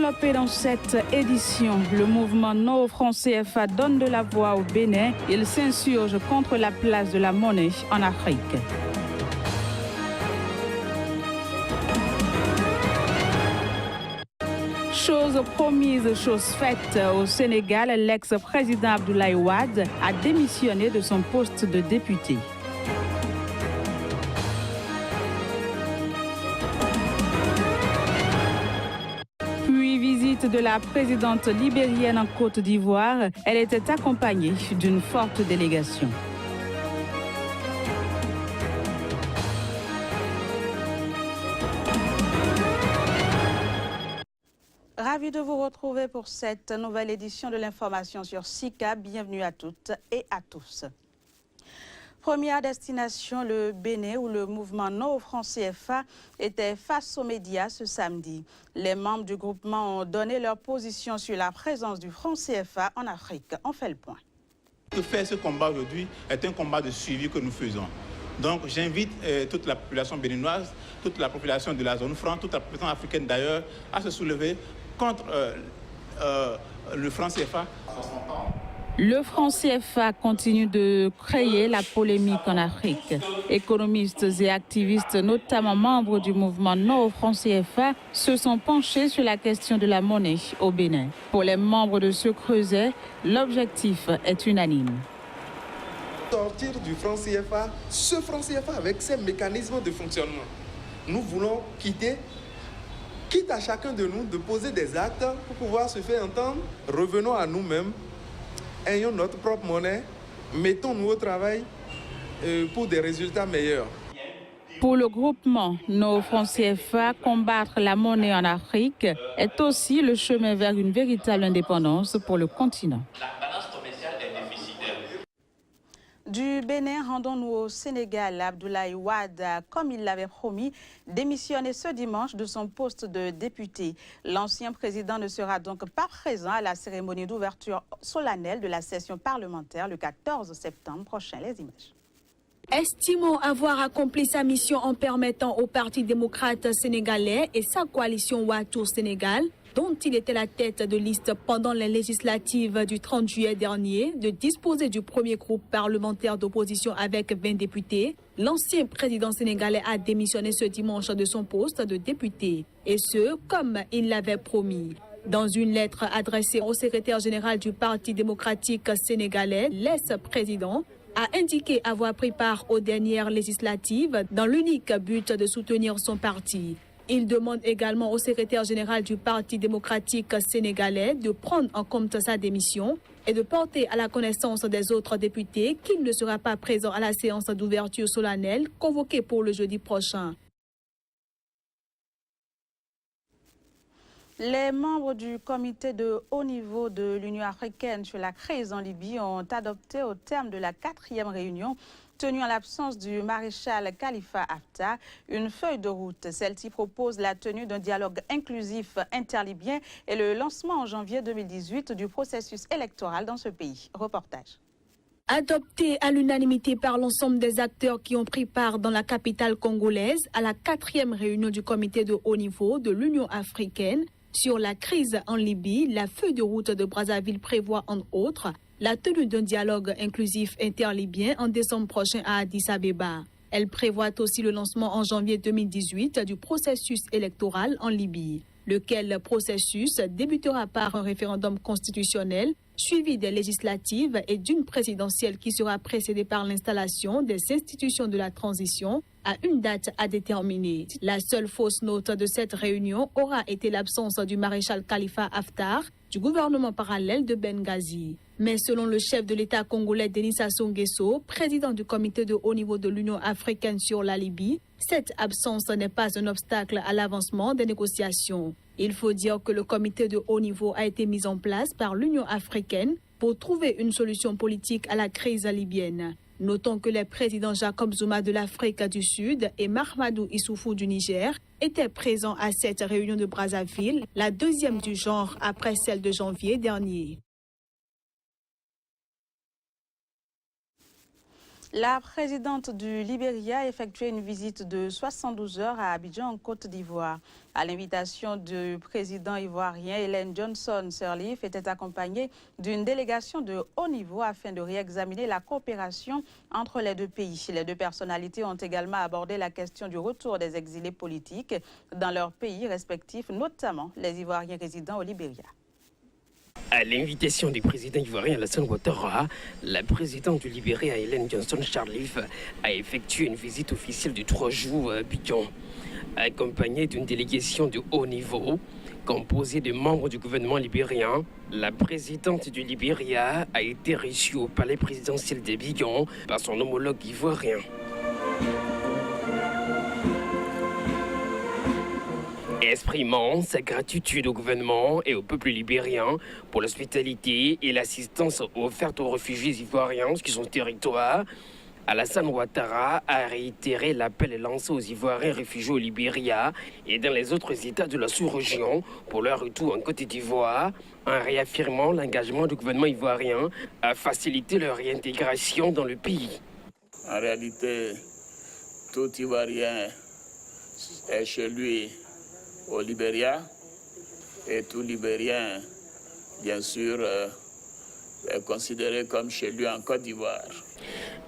Développé dans cette édition, le mouvement No Franc CFA donne de la voix au Bénin. Il s'insurge contre la place de la monnaie en Afrique. Chose promise, chose faite. Au Sénégal, l'ex-président Abdoulaye Wade a démissionné de son poste de député. Puis visite de la présidente libérienne en Côte d'Ivoire. Elle était accompagnée d'une forte délégation. Ravi de vous retrouver pour cette nouvelle édition de l'information sur SICA. Bienvenue à toutes et à tous. Première destination, le Bénin, où le mouvement No Franc CFA était face aux médias ce samedi. Les membres du groupement ont donné leur position sur la présence du franc CFA en Afrique. On fait le point. Faire ce combat aujourd'hui est un combat de suivi que nous faisons. Donc j'invite toute la population béninoise, toute la population de la zone franc, toute la population africaine d'ailleurs, à se soulever contre le franc CFA. Le franc CFA continue de créer la polémique en Afrique. Économistes et activistes, notamment membres du mouvement No Franc CFA, se sont penchés sur la question de la monnaie au Bénin. Pour les membres de ce creuset, l'objectif est unanime. Sortir du franc CFA, ce franc CFA avec ses mécanismes de fonctionnement. Nous voulons quitte à chacun de nous de poser des actes pour pouvoir se faire entendre. Revenons à nous-mêmes, ayons notre propre monnaie, mettons-nous au travail pour des résultats meilleurs. Pour le groupement No Franc CFA, combattre la monnaie en Afrique est aussi le chemin vers une véritable indépendance pour le continent. Du Bénin, rendons-nous au Sénégal. Abdoulaye Wade, comme il l'avait promis, démissionné ce dimanche de son poste de député. L'ancien président ne sera donc pas présent à la cérémonie d'ouverture solennelle de la session parlementaire le 14 septembre prochain. Les images. Estimant avoir accompli sa mission en permettant au Parti démocrate sénégalais et sa coalition Ouattour Sénégal, dont il était la tête de liste pendant les législatives du 30 juillet dernier, de disposer du premier groupe parlementaire d'opposition avec 20 députés, l'ancien président sénégalais a démissionné ce dimanche de son poste de député. Et ce, comme il l'avait promis. Dans une lettre adressée au secrétaire général du Parti démocratique sénégalais, l'ex-président a indiqué avoir pris part aux dernières législatives dans l'unique but de soutenir son parti. Il demande également au secrétaire général du Parti démocratique sénégalais de prendre en compte sa démission et de porter à la connaissance des autres députés qu'il ne sera pas présent à la séance d'ouverture solennelle convoquée pour le jeudi prochain. Les membres du comité de haut niveau de l'Union africaine sur la crise en Libye ont adopté au terme de la 4e réunion tenue en l'absence du maréchal Khalifa Haftar, une feuille de route. Celle-ci propose la tenue d'un dialogue inclusif interlibyen et le lancement en janvier 2018 du processus électoral dans ce pays. Reportage. Adopté à l'unanimité par l'ensemble des acteurs qui ont pris part dans la capitale congolaise à la 4e réunion du comité de haut niveau de l'Union africaine sur la crise en Libye, la feuille de route de Brazzaville prévoit entre autres la tenue d'un dialogue inclusif interlibyen en décembre prochain à Addis Abeba. Elle prévoit aussi le lancement en janvier 2018 du processus électoral en Libye, lequel processus débutera par un référendum constitutionnel suivi des législatives et d'une présidentielle qui sera précédée par l'installation des institutions de la transition à une date à déterminer. La seule fausse note de cette réunion aura été l'absence du maréchal Khalifa Haftar du gouvernement parallèle de Benghazi. Mais selon le chef de l'État congolais Denis Sassou Nguesso, président du comité de haut niveau de l'Union africaine sur la Libye, cette absence n'est pas un obstacle à l'avancement des négociations. Il faut dire que le comité de haut niveau a été mis en place par l'Union africaine pour trouver une solution politique à la crise libyenne. Notons que les présidents Jacob Zuma de l'Afrique du Sud et Mahamadou Issoufou du Niger étaient présents à cette réunion de Brazzaville, la deuxième du genre après celle de janvier dernier. La présidente du Libéria a effectué une visite de 72 heures à Abidjan, en Côte d'Ivoire. À l'invitation du président ivoirien, Ellen Johnson Sirleaf était accompagnée d'une délégation de haut niveau afin de réexaminer la coopération entre les deux pays. Les deux personnalités ont également abordé la question du retour des exilés politiques dans leurs pays respectifs, notamment les Ivoiriens résidant au Libéria. À l'invitation du président ivoirien Alassane Ouattara, la présidente du Libéria, Ellen Johnson Sirleaf, a effectué une visite officielle de 3 jours à Abidjan, accompagnée d'une délégation de haut niveau composée de membres du gouvernement libérien. La présidente du Libéria a été reçue au palais présidentiel d'Abidjan par son homologue ivoirien. Exprimant sa gratitude au gouvernement et au peuple libérien pour l'hospitalité et l'assistance offerte aux réfugiés ivoiriens sur son territoire, Alassane Ouattara a réitéré l'appel lancé aux Ivoiriens réfugiés au Libéria et dans les autres États de la sous-région pour leur retour en Côte d'Ivoire, en réaffirmant l'engagement du gouvernement ivoirien à faciliter leur réintégration dans le pays. En réalité, tout Ivoirien est chez lui au Libéria et tout Libérien, bien sûr, est considéré comme chez lui en Côte d'Ivoire.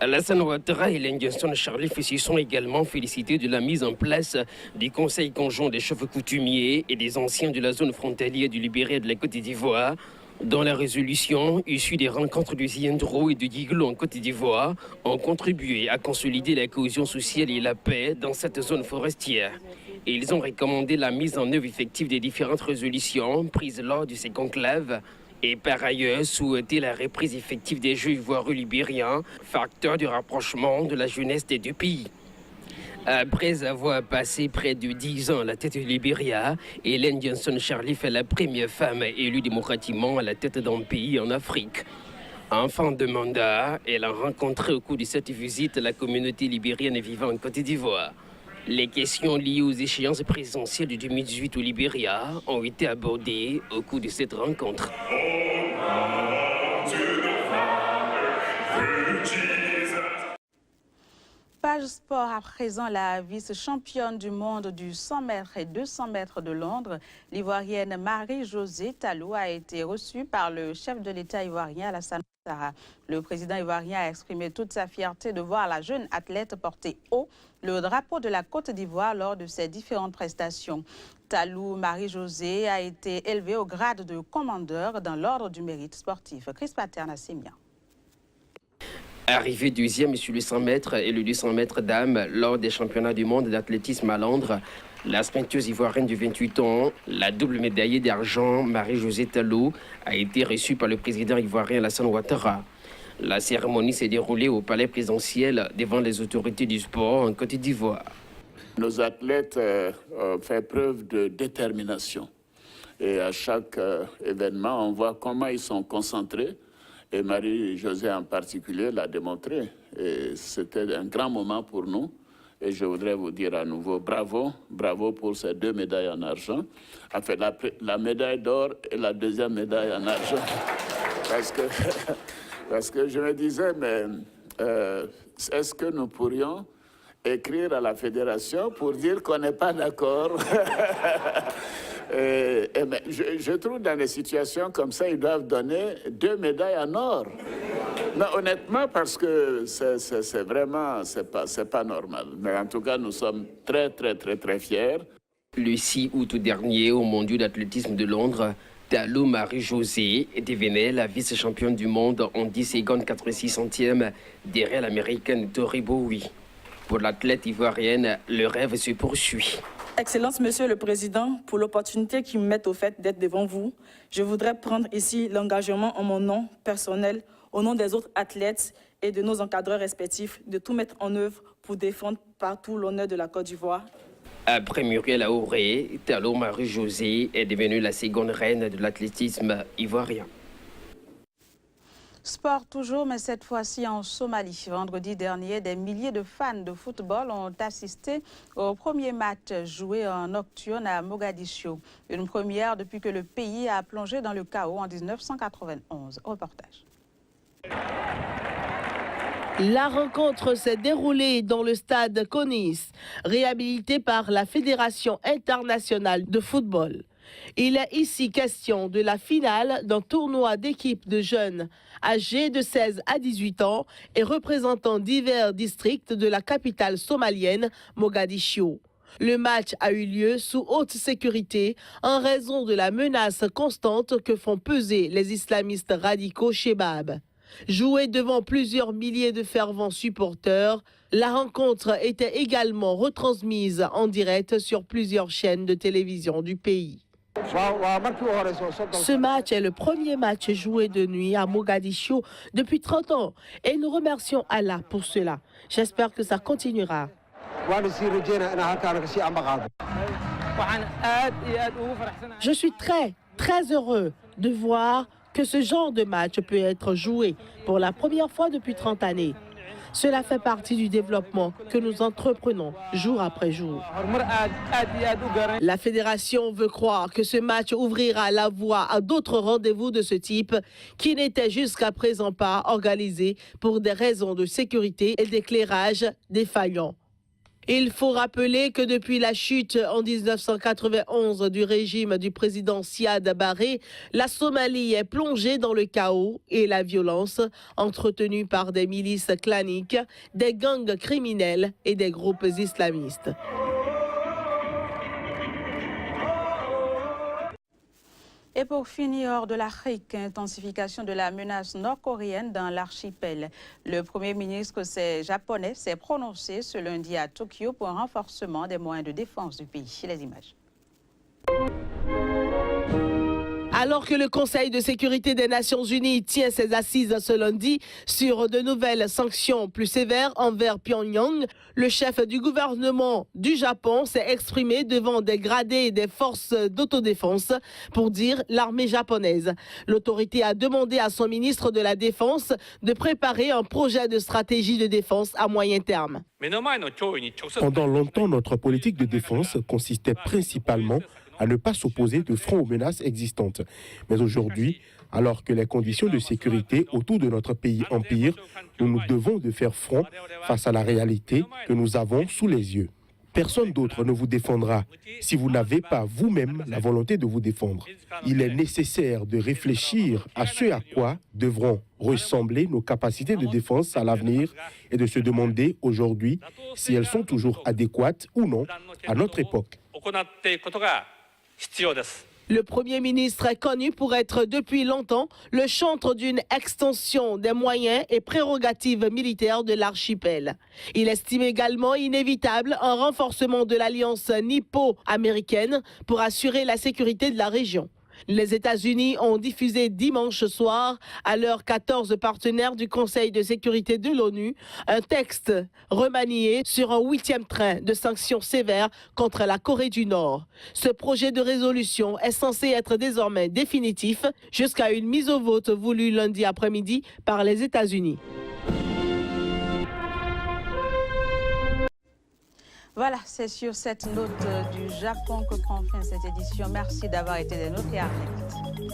Alassane Ouattara et Ellen Johnson Sirleaf se sont également félicités de la mise en place du Conseil conjoint des chefs coutumiers et des anciens de la zone frontalière du Libéria et de la Côte d'Ivoire, dont la résolution issue des rencontres du Ziendro et de Diglo en Côte d'Ivoire ont contribué à consolider la cohésion sociale et la paix dans cette zone forestière. Et ils ont recommandé la mise en œuvre effective des différentes résolutions prises lors de ces conclaves et par ailleurs souhaité la reprise effective des Jeux ivoireux libériens, facteur de rapprochement de la jeunesse des deux pays. Après avoir passé près de 10 ans à la tête du Libéria, Ellen Johnson Sirleaf est la première femme élue démocratiquement à la tête d'un pays en Afrique. En fin de mandat, elle a rencontré au cours de cette visite la communauté libérienne vivant en Côte d'Ivoire. Les questions liées aux échéances présidentielles de 2018 au Libéria ont été abordées au cours de cette rencontre. Page Sport à présent, la vice-championne du monde du 100 mètres et 200 mètres de Londres, l'Ivoirienne Marie-Josée Talou a été reçue par le chef de l'État ivoirien Alassane Ouattara. Le président ivoirien a exprimé toute sa fierté de voir la jeune athlète porter haut le drapeau de la Côte d'Ivoire lors de ses différentes prestations. Talou Marie-Josée a été élevée au grade de commandeur dans l'ordre du mérite sportif. Chris Paterna-Sémia. Arrivée deuxième sur le 100 mètres et le 200 mètres dames lors des championnats du monde d'athlétisme à Londres, la sprinteuse ivoirienne de 28 ans, la double médaillée d'argent Marie-Josée Talou, a été reçue par le président ivoirien Alassane Ouattara. La cérémonie s'est déroulée au palais présidentiel devant les autorités du sport en Côte d'Ivoire. Nos athlètes ont fait preuve de détermination. Et à chaque événement, on voit comment ils sont concentrés. Et Marie-Josée en particulier l'a démontré. Et c'était un grand moment pour nous. Et je voudrais vous dire à nouveau bravo, bravo pour ces 2 médailles en argent. Enfin, la médaille d'or et la deuxième médaille en argent. Parce que je me disais, mais est-ce que nous pourrions écrire à la fédération pour dire qu'on n'est pas d'accord? Je trouve dans des situations comme ça, ils doivent donner 2 médailles en or. Non, honnêtement, parce que c'est vraiment, c'est pas normal. Mais en tout cas, nous sommes très, très, très, très fiers. Le 6 août dernier, au Mondiaux d'athlétisme de Londres, Talou Marie-Josée devenait la vice-championne du monde en 10 secondes 86 centièmes derrière l'américaine Tori Bowie. Pour l'athlète ivoirienne, le rêve se poursuit. Excellence, Monsieur le Président, pour l'opportunité qui me met au fait d'être devant vous, je voudrais prendre ici l'engagement en mon nom personnel, au nom des autres athlètes et de nos encadreurs respectifs, de tout mettre en œuvre pour défendre partout l'honneur de la Côte d'Ivoire. Après Muriel Aouré, Talou Marie-Josée est devenue la seconde reine de l'athlétisme ivoirien. Sport toujours, mais cette fois-ci en Somalie. Vendredi dernier, des milliers de fans de football ont assisté au premier match joué en nocturne à Mogadiscio. Une première depuis que le pays a plongé dans le chaos en 1991. Reportage. La rencontre s'est déroulée dans le stade Konis, réhabilité par la Fédération internationale de football. Il est ici question de la finale d'un tournoi d'équipes de jeunes âgés de 16 à 18 ans et représentant divers districts de la capitale somalienne, Mogadiscio. Le match a eu lieu sous haute sécurité en raison de la menace constante que font peser les islamistes radicaux Chebab. Jouée devant plusieurs milliers de fervents supporters, la rencontre était également retransmise en direct sur plusieurs chaînes de télévision du pays. Ce match est le premier match joué de nuit à Mogadiscio depuis 30 ans et nous remercions Allah pour cela. J'espère que ça continuera. Je suis très heureux de voir que ce genre de match peut être joué pour la première fois depuis 30 années. Cela fait partie du développement que nous entreprenons jour après jour. La fédération veut croire que ce match ouvrira la voie à d'autres rendez-vous de ce type qui n'étaient jusqu'à présent pas organisés pour des raisons de sécurité et d'éclairage défaillants. Il faut rappeler que depuis la chute en 1991 du régime du président Siad Barre, la Somalie est plongée dans le chaos et la violence entretenue par des milices claniques, des gangs criminels et des groupes islamistes. Et pour finir, hors de l'Afrique, intensification de la menace nord-coréenne dans l'archipel. Le Premier ministre japonais s'est prononcé ce lundi à Tokyo pour un renforcement des moyens de défense du pays. Les images. Alors que le Conseil de sécurité des Nations Unies tient ses assises ce lundi sur de nouvelles sanctions plus sévères envers Pyongyang, le chef du gouvernement du Japon s'est exprimé devant des gradés des forces d'autodéfense pour dire l'armée japonaise. L'autorité a demandé à son ministre de la Défense de préparer un projet de stratégie de défense à moyen terme. Pendant longtemps, notre politique de défense consistait principalement à ne pas s'opposer de front aux menaces existantes. Mais aujourd'hui, alors que les conditions de sécurité autour de notre pays empirent, nous nous devons de faire front face à la réalité que nous avons sous les yeux. Personne d'autre ne vous défendra si vous n'avez pas vous-même la volonté de vous défendre. Il est nécessaire de réfléchir à ce à quoi devront ressembler nos capacités de défense à l'avenir et de se demander aujourd'hui si elles sont toujours adéquates ou non à notre époque. Le Premier ministre est connu pour être depuis longtemps le chantre d'une extension des moyens et prérogatives militaires de l'archipel. Il estime également inévitable un renforcement de l'alliance nippo-américaine pour assurer la sécurité de la région. Les États-Unis ont diffusé dimanche soir, à leurs 14 partenaires du Conseil de sécurité de l'ONU, un texte remanié sur un 8e train de sanctions sévères contre la Corée du Nord. Ce projet de résolution est censé être désormais définitif jusqu'à une mise au vote voulue lundi après-midi par les États-Unis. Voilà, c'est sur cette note du Japon que prend fin cette édition. Merci d'avoir été des nôtres et à très vite.